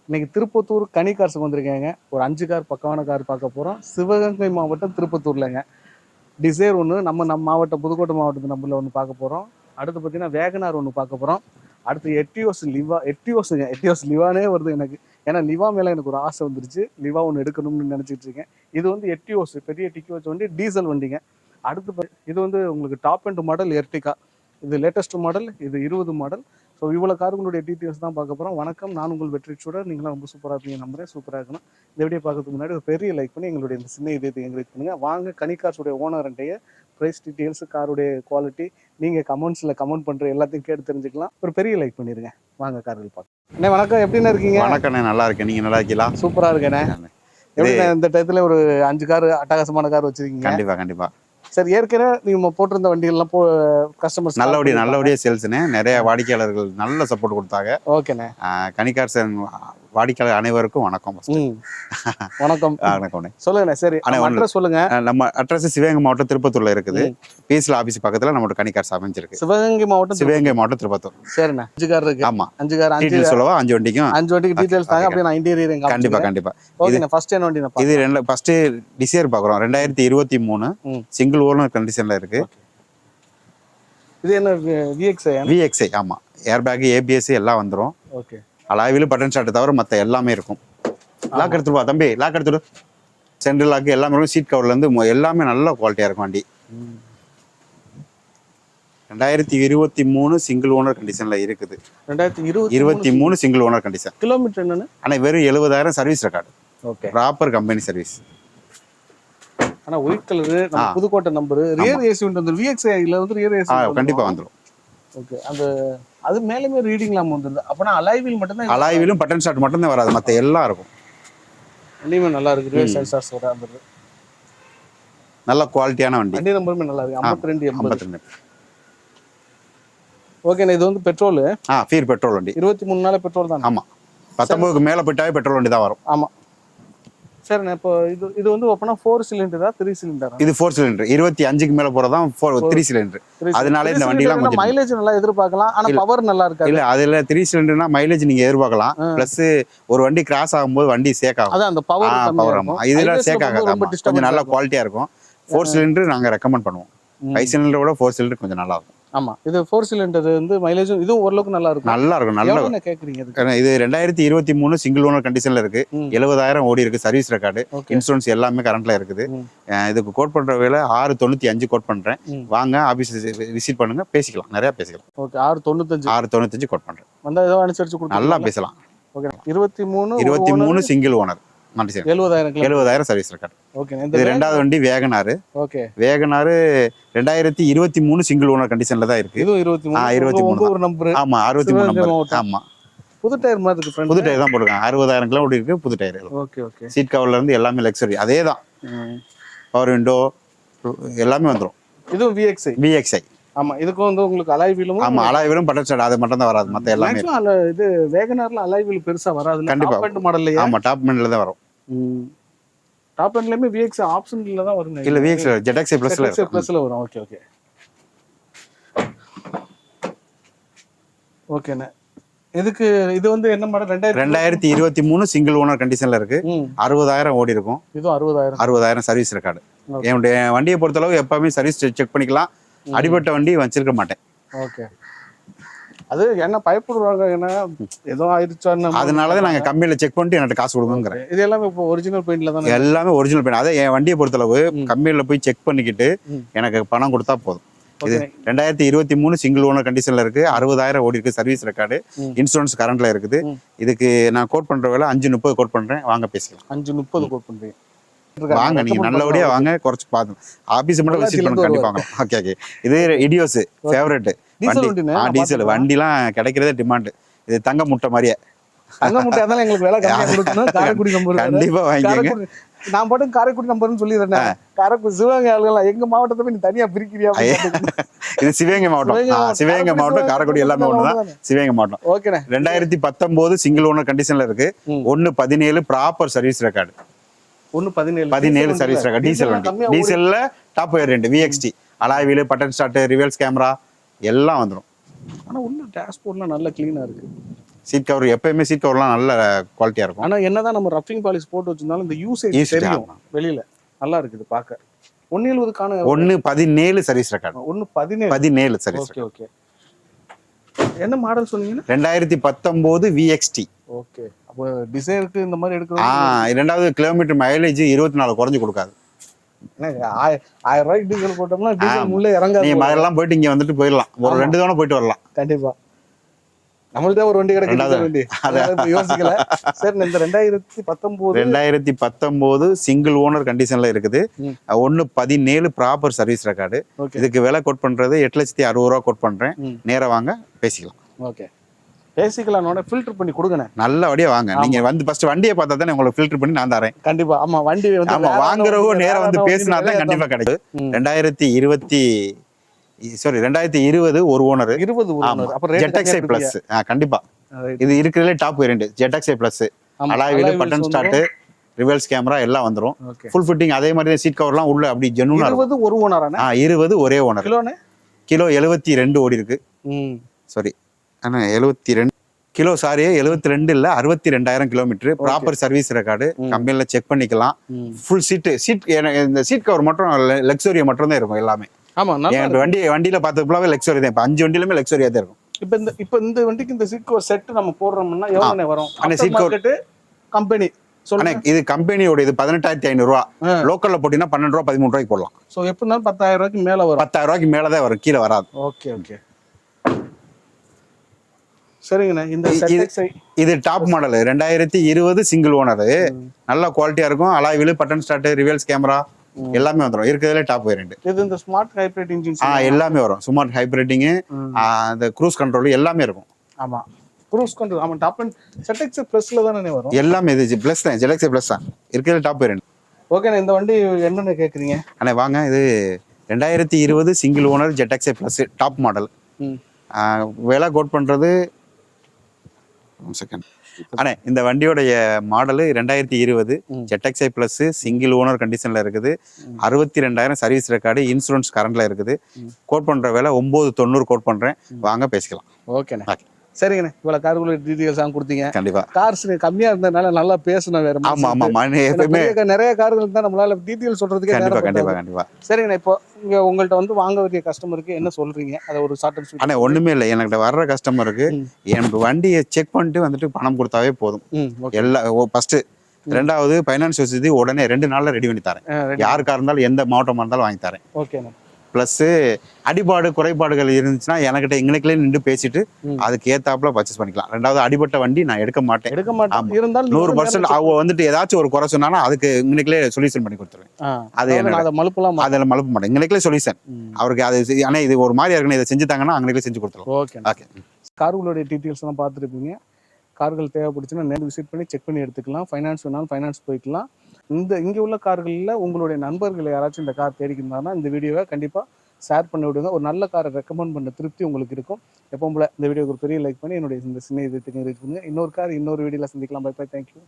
இன்னைக்கு திருப்பத்தூர் கனி கார்ஸுக்கு வந்திருக்கேங்க. ஒரு 5 car பக்கமான car பார்க்க போகிறோம். சிவகங்கை மாவட்டம் திருப்பத்தூர்லங்க. டிசைர் ஒன்று நம்ம மாவட்டம் புதுக்கோட்டை மாவட்டத்து நம்பரில் ஒன்று பார்க்க போகிறோம். அடுத்து பார்த்தீங்கன்னா வேகனார் ஒன்று பார்க்க போகிறோம். அடுத்து எட்டியோஸ் லிவானே வருது எனக்கு. ஏன்னா லிவா மேலே எனக்கு ஒரு ஆசை வந்துருச்சு. லிவா ஒன்று எடுக்கணும்னு நினச்சிட்டு இருக்கேன். இது வந்து எட்டியோஸ் பெரிய டிக்கியோஸ் வண்டி, டீசல் வண்டிங்க. அடுத்து இது வந்து உங்களுக்கு டாப் அண்ட் மாடல் எர்டிகா. இது லேட்டஸ்ட் மாடல், இது 20 மாடல். ஸோ இவ்வளோ கார்களுடைய டீட்டெயில்ஸ் தான் பார்க்க போகிறோம். வணக்கம், நான் உங்கள் வெற்றி சூடர். நீங்களாம் ரொம்ப சூப்பராக இருப்பீங்க நம்புறேன். சூப்பராக இருக்கணும். இந்த வீடியோ பார்க்கறதுக்கு முன்னாடி ஒரு பெரிய லைக் பண்ணி எங்களுடைய இந்த சின்ன இதயத்தை என்கரேஜ் பண்ணுங்கள். வாங்க கனி கார்ஸுடைய ஓனர்கிட்டையே ப்ரைஸ் டீட்டெயில்ஸ், காருடைய குவாலிட்டி நீங்கள் கமெண்ட்ஸில் கமெண்ட் பண்ணுற எல்லாத்தையும் கேட்டு தெரிஞ்சுக்கலாம். ஒரு பெரிய லைக் பண்ணிடுங்க. வாங்க கார்கள் பார்க்கலாம். அண்ணே வணக்கம், எப்படின்னு இருக்கீங்க? வணக்கம், நல்லா இருக்கேன். நீங்கள் நல்லா இருக்கீங்களா? சூப்பராக இருக்கேண்ணே. எப்படிண்ணே இந்த டயத்தில் ஒரு 5 கார் அட்டகாசமான கார் வச்சுருக்கீங்க? கண்டிப்பாக. சரி, ஏற்கனவே நீங்க போட்டிருந்த வண்டிகள்லாம் கஸ்டமர்ஸ் நல்லபடியா சேல்ஸ்னே நிறைய வாடிக்கையாளர்கள் நல்ல சப்போர்ட் கொடுத்தாங்க. ஓகேண்ணே. கனி கார்ஸ் வாடிக்கையாளர் அனைவருக்கும் வணக்கம். வணக்கம். சொல்லுங்கண்ணே. சரி, அட்ரஸ் சொல்லுங்க. நம்ம அட்ரஸ் சிவகங்கை மாவட்டம் திருப்பத்தூர்ல இருக்குது. பிஎஸ்எல் ஆபீஸ் பக்கத்துல நம்மளோட கனி கார்ஸ் அமைஞ்சிருக்கு. சிவகங்கை மாவட்டம் திருப்பத்தூர். சரிண்ணே. 5 கார் இருக்கு. ஆமா, 5 கார். டீடைல்ஸ் சொல்லவா? 5 வண்டிக்கு டீடைல்ஸ் தாங்க. அப்படியே நான் இன்டீரியர் கண்டிப்பா. ஓகேண்ணே. ஃபர்ஸ்ட் என்ன வண்டி? இது ஃபர்ஸ்ட் டிசைர் பாக்குறோம். 2023 சிங்கிள் ஓனர் கண்டிஷன்ல இருக்கு. இது என்ன VXI? ஆமா, ஏர் பேக், ABS எல்லாம் வந்துரும். ஓகே. அலாய்வில் பட்டன் ஷாட் தவிர மற்ற எல்லாமே இருக்கும். லாக் எடுத்துருவா தம்பி, லாக் எடுத்துடு. சென்ட்ரல் லாக் எல்லாமே இருக்கும். சீட் கவர்லேருந்து எல்லாமே நல்ல குவாலிட்டியாக இருக்கும் வண்டி. 2023 சிங்கிள் ஓனர் கண்டிஷனில் இருக்குது. 2023 சிங்கிள் ஓனர் கண்டிஷன். கிலோமீட்டர் என்னன்னு? ஆனால் வெறும் 70,000 service record. Okay. Proper company service. ஆனால் ஒயிட் கலரு, நம்ம புதுக்கோட்டை நம்பரு. ரியர் ஏசி வந்து VXIல வந்து ரியர் ஏசி கண்டிப்பாக வந்துடும். ஓகே. அந்த அது மேலுமே ரீடிங்லாம் வந்துருது. அப்பனா அலாய்வில் மட்டும்தான்? அலாய்விலும் பட்டன் ஷாட் மட்டும்தான் வராது, மற்ற எல்லாம் இருக்கும். வண்டியுமே நல்லா இருக்கு. ரியல் சென்சார்ஸ் வந்துருது. நல்ல குவாலிட்டியான வண்டி. வண்டி நம்பருமே நல்லா இருக்கு. 5282. ஓகேண்ணா. இது வந்து பெட்ரோல். ஃபீர் பெட்ரோல் வண்டி. 23 நாள் பெட்ரோல் தான். ஆமா, 19க்கு மேல போயிட்டாவே பெட்ரோல் வண்டி தான் வரும். ஆமா. சரிண்ணா. இப்போ இது வந்து ஓப்பனா 4 சிலிண்டரா 3 சிலிண்டரா? இது 4 சிலிண்டர். 25க்கு மேல போறதான் 3 சிலிண்டர். அதனால இந்த வண்டிலாம் கொஞ்சம் மைலேஜ் நல்லா எதிர்பார்க்கலாம். ஆனா பவர் நல்லா இருக்காது. இல்ல, அதுல 3 சிலிண்டர்னா மைலேஜ் நீங்க எதிர்பார்க்கலாம். பிளஸ் ஒரு வண்டி கிராஸ் ஆகும்போது வண்டி சேக் ஆகும். அதான் அந்த பவர் ஆகும். இதுல சேக் ஆகாது. கொஞ்சம் நல்ல குவாலிட்டியா இருக்கும். 4 சிலிண்டர் நாங்க ரெக்கமெண்ட் பண்ணுவோம். 5 சிலிண்டரோட 4 சிலிண்டர் கொஞ்சம் நல்லா இருக்கும். ஆமா, இது 4 சிலிண்டர் வந்து மைலேஜும் இதுவும் ஓரளவுக்கு நல்லா இருக்கும். நல்லா கேக்குறீங்க. இது 2023 சிங்கிள் ஓனர் கண்டிஷன்ல இருக்கு. 70,000 ஓடி இருக்கு. சர்வீஸ் ரெக்கார்டு, இன்சூரன்ஸ் எல்லாமே கரண்ட்ல இருக்குது. இதுக்கு கோட் பண்ற வேலை 695 கோட் பண்றேன். வாங்க ஆபீஸ் விசிட் பண்ணுங்க, பேசிக்கலாம், நிறைய பேசிக்கலாம். ஓகே. 695 கோட் பண்றேன். வந்தா ஏதோ அனுசரிச்சு கொடுத்து நல்லா பேசலாம். Okay. 23 single owner 70,000 service record. Okay. இது ரெண்டாவது வண்டி Wagon R. Okay. Wagon R 2023 single owner கண்டிஷன்ல தான் இருக்கு. இது 23 ஒரு நம்பர். ஆமா, 63 நம்பர். ஆமா, புது டயர் மாதிரி இருக்கு. புது டயர் தான் போட்டுருக்காங்க. 60,000 கிலோமீட்டர் இருக்கு. புது டயர். ஓகே. சீட் கவர்ல இருந்து எல்லாமே லக்ஸரி. அதே தான். பவர் விண்டோ எல்லாமே வந்துரும். இதுவும் VXI. ஆமா, இதுக்கும் வந்து உங்களுக்கு அலாய் வீலும். ஆமா, அலாய் வீலும் பட்டன் ஷாட் அது மட்டும் தான் வராது. மத்த எல்லாமே இது வேகனார்ல அலாய் வீல் பெருசா வராது. கண்டிப்பா டாப் எண்ட் மாடல்ல. ஆமா, டாப் எண்ட்ல தான் வரும். டாப் எண்ட்லயே VXI ஆப்ஷன்ல தான் வருங்க. இல்ல, VXI ZXI பிளஸ்ல வரும். ஓகே. ஓகேண்ணே. இதுக்கு இது வந்து என்ன மாடல்? 2023 சிங்கிள் ஓனர் கண்டிஷன்ல இருக்கு. 60,000 ஓடி இருக்கும். இதுவும் 60,000 சர்வீஸ் ரெக்கார்டு. என்னுடைய வண்டியை பொறுத்தளவு எப்பவுமே சர்வீஸ் செக் பண்ணிக்கலாம். அடிபட்ட வண்டி வச்சிருக்க மாட்டேன். ஓகே. அது என்ன பயப்படுவாங்க, ஏன்னா ஏதோ ஆயிடுச்சான்னு. அதனாலதான் நாங்க கம்மியில செக் பண்ணிட்டு எனக்கு காசு கொடுக்குறேன். இது எல்லாமே இப்போ ஒரிஜினல் பெயிண்ட்ல தான். எல்லாமே ஒரிஜினல் பெயிண்ட். அதே என் வண்டியை பொறுத்தளவு கம்மியில போய் செக் பண்ணிக்கிட்டு எனக்கு பணம் கொடுத்தா போதும். இது 2023 சிங்கிள் ஓனர் கண்டிஷன்ல இருக்கு. 60,000 ஓடி இருக்கு. சர்வீஸ் ரெக்கார்டு, இன்சூரன்ஸ் கரண்ட்ல இருக்குது. இதுக்கு நான் கோட் பண்ற வேலை 530 கோட் பண்றேன். வாங்க பேசிக்கலாம். 530 கோட் பண்றீங்க. வாங்க, நீங்க நல்லபடியா வாங்க. குறைச்சு பாத்து ஆபீஸ் மட்டும் விசிட் பண்ணுங்க. கண்டிப்பா. ஓகே. இது இடியோஸ் ஃபேவரட் வண்டி. டீசல் வண்டிலாம் கிடைக்கிறதே டிமாண்ட். இது தங்க முட்டை மாதிரியே. தங்க முட்டை அதனால எங்களுக்கு வேலை கம்மியா கொடுக்கணும். காரைக்குடி நம்பர் கண்டிப்பா வாங்கிக்கங்க. நான் போட்டு காரைக்குடி நம்பர்னு சொல்லிடுறேன். காரைக்குடி சிவகங்கை ஆளுகள் எங்க மாவட்டத்தை போய் நீ தனியா பிரிக்கிறியா? இது சிவகங்கை மாவட்டம். சிவகங்கை மாவட்டம், காரைக்குடி எல்லாமே ஒண்ணுதான். சிவகங்கை மாவட்டம். ஓகேண்ணே. 2019 சிங்கிள் ஓனர் கண்டிஷன்ல இருக்கு. 117 proper service record. 17 service record. Diesel வண்டி. டீசல்ல top variant VXT. Alloy wheel, button start, reverse camera எல்லாம் வந்துடும். ஆனா உள்ள டேஷ்போர்ட்லாம் நல்ல கிளீனா இருக்கு. சீட் கவர் எப்பயுமே சீட் கவர்லாம் நல்ல குவாலிட்டியா இருக்கும். ஆனா என்னதான் நம்ம ரஃபிங் பாலிஷ் போட்டு வச்சிருந்தாலும் இந்த யூசேஜ் Usage தெரியும் ஆமா. வெளியில. நல்லா இருக்குது பார்க்க. 170க்கான 117 service record. 117. 17 service. Okay okay. என்ன மாடல் சொன்னீங்கன்னா 2019 VXT. ஓகே. அப்போ டிசைருக்கு இந்த மாதிரி எடுக்கிறது இரண்டாவது கிலோமீட்டர் மைலேஜ் 24 குறைஞ்சு கொடுக்காது. என்ன 1000 ரூபாய்க்கு டீசல் போட்டோம்னா டீசல் உள்ளே இறங்காது. நீங்க மதுரெல்லாம் போயிட்டு இங்க வந்துட்டு போயிடலாம். ஒரு 2 தவணை போயிட்டு வரலாம். கண்டிப்பா. நம்மள்ட்ட ஒரு வண்டி கிடைக்குது வண்டி. அத யோசிக்கல. சரி இந்த 2019 சிங்கிள் ஓனர் கண்டிஷன்ல இருக்குது. 117 ப்ராப்பர் சர்வீஸ் ரெக்கார்டு. இதுக்கு விலை கோட் பண்றது 8,60,000 கோட் பண்றேன். நேரா வாங்க பேசிக்கலாம். ஓகே. பேசிக்கலானோட ஃபில்டர் பண்ணி கொடுங்கண்ணே. நல்லபடியா வாங்க. நீங்க வந்து ஃபர்ஸ்ட் வண்டியை பார்த்தா தானே உங்களுக்கு ஃபில்டர் பண்ணி நான் தரேன். கண்டிப்பா. ஆமா வண்டி வந்து ஆமா வாங்குறவங்க நேரா வந்து பேசினா தான் கண்டிப்பா கிடைக்கும். 2020 ஒரு ஓனர். 20 ஓனர். அப்ப ரேட் ZXi Plus. கண்டிப்பா. இது இருக்கிறதுல top variant ZXi Plus. Alloy wheel, button start, reverse camera எல்லாம் வந்துரும். Full fitting. அதே மாதிரி சீட் கவர்லாம் உள்ள அப்படி ஜெனுவனா இருக்கும். 20 ஒரு ஓனரானே? 20 ஒரே ஓனர். கிலோ 72 ஓடி இருக்கு. சாரி. ஆனா 72 கிலோ 72 இல்ல 62,000 கிலோமீட்டர். Proper service record. கம்பெனில செக் பண்ணிக்கலாம். ஃபுல் சீட் இந்த சீட் கவர் மட்டும் லக்ஸரியா மட்டும் தான் இருக்கும் எல்லாமே. ஆமா வண்டியில பார்த்தது ஃபுல்லாவே லக்ஸரி தான். இப்ப 5 வண்டியிலுமே லக்ஸரியா தான் இருக்கும். இப்ப இந்த வண்டிக்கு இந்த சீட் கவர் செட் நம்ம போடுறோம்னா எவ்வளவு வரும்? அந்த சீட் கவர் கம்பெனி சொல்லுங்க. இது கம்பெனியோட இது 18,500 ரூபா. லோக்கல்ல போட்டீங்கன்னா 12 ரூபா 13 ரூபாய்க்கு போடலாம். சோ எப்படினாலும் 10,000 ரூபாய்க்கு மேல வரும். 10,000 ரூபாய்க்கு மேல தான் வரும், கீழே வராது. Okay okay. சரிங்கண்ணா. இந்த இது டாப் மாடல் 2020 சிங்கிள் ஓனர். நல்ல குவாலிட்டியா இருக்கும். Alloy wheel, button start, reverse camera எல்லாமே வந்துரும். இருக்கிறதுல டாப் வேரியன்ட். இது இந்த ஸ்மார்ட் ஹைப்ரிட் இன்ஜின் எல்லாமே வரும். ஸ்மார்ட் ஹைப்ரிட்டிங், அந்த க்ரூஸ் கண்ட்ரோல் எல்லாமே இருக்கும். ஆமா க்ரூஸ் கண்ட்ரோல். ஆமா டாப் அண்ட் ZXi Plusல தானே வரும். எல்லாமே இது பிளஸ் தான். ZXi Plus தான் இருக்கிறதுல டாப் வேரியன்ட். ஓகேண்ணா. இந்த வண்டி என்னன்னு கேக்குறீங்க? அண்ணே வாங்க. இது 2020 single owner ZXi Plus top model. விலை கோட் பண்றது செகண்ட். அண்ணே இந்த வண்டியோடைய model 2020 ZXi Plus single owner கண்டிஷன்ல இருக்குது. 62,000 சர்வீஸ் ரெக்கார்டு. இன்சூரன்ஸ் கரண்ட்ல இருக்குது. கோட் பண்ற விலை 990 கோட் பண்றேன். வாங்க பேசிக்கலாம். ஓகேண்ணே. சரிங்கண்ணே. இவ்வளவு கார்களோட டீடைல்ஸ் கொடுத்தீங்க. கண்டிப்பா. கார்ஸ் கம்மியா இருந்ததுனால நல்லா பேசணும். வேற ஆமா ஆமா எப்பவுமே நிறைய கார்கள் தான் நம்மளால டீடைல் சொல்றதுக்கு. கண்டிப்பா கண்டிப்பா கண்டிப்பா. சரிங்கண்ணே. இப்போ இங்க உங்கள்ட்ட வந்து வாங்க வேண்டிய கஸ்டமருக்கு என்ன சொல்றீங்க? அதை ஒரு ஷார்ட் அண்ட் ஸ்வீட். அண்ணே ஒண்ணுமே இல்லை. என்கிட்ட வர்ற கஸ்டமருக்கு எனக்கு வண்டியை செக் பண்ணிட்டு வந்துட்டு பணம் கொடுத்தாவே போதும். எல்லாம் ஃபர்ஸ்ட். ரெண்டாவது ஃபைனான்ஸ் வசதி உடனே 2 நாள்ல ரெடி பண்ணி தரேன். யாருக்கா இருந்தாலும் எந்த மாவட்டமா இருந்தாலும் வாங்கி தரேன். ஓகேண்ணே. பிளஸ் அடிபாடு குறைபாடுகள் இருந்துச்சுன்னா என்கிட்ட எங்களுக்குள்ளே நின்று பேசிட்டு அதுக்கு ஏத்தாப்புல பர்ச்சேஸ் பண்ணிக்கலாம். ரெண்டாவது அடிபட்ட வண்டி நான் எடுக்க மாட்டேன். இருந்தாலும் 100% அவங்க வந்துட்டு ஏதாச்சும் ஒரு குறை சொன்னா அதுக்கு எங்களுக்குள்ளே சொல்யூஷன் பண்ணி கொடுத்துருவேன். அது அதில் மழுப்ப மாட்டேன். எங்களுக்குள்ளே சொல்யூஷன். அவருக்கு அது ஆனா இது ஒரு மாதிரி இருக்குன்னு இதை செஞ்சுட்டாங்கன்னா அவங்களுக்கே செஞ்சு கொடுத்துருவோம். ஓகே. கார்களுடைய டீட்டெயில்ஸ் எல்லாம் பார்த்துருப்பீங்க. கார்கள் தேவைப்படுச்சுன்னா நேரில் விசிட் பண்ணி செக் பண்ணி எடுத்துக்கலாம். ஃபைனான்ஸ் வேணாலும் ஃபைனான்ஸ் போய்க்கலாம். இங்கே உள்ள கார்களில் உங்களுடைய நண்பர்கள் யாராச்சும் இந்த கார் தேடிக்கிருந்தாங்கன்னா இந்த வீடியோவை கண்டிப்பாக ஷேர் பண்ணி விடுங்க. ஒரு நல்ல காரை ரெக்கமெண்ட் பண்ண திருப்தி உங்களுக்கு இருக்கும். எப்பவும் போல இந்த வீடியோக்கு ஒரு பெரிய லைக் பண்ணி என்னுடைய இந்த சின்ன இதுக்கு ரீச் பண்ணுங்க. இன்னொரு கார் இன்னொரு வீடியோவில் சந்திக்கலாம். Bye bye. தேங்க்யூ.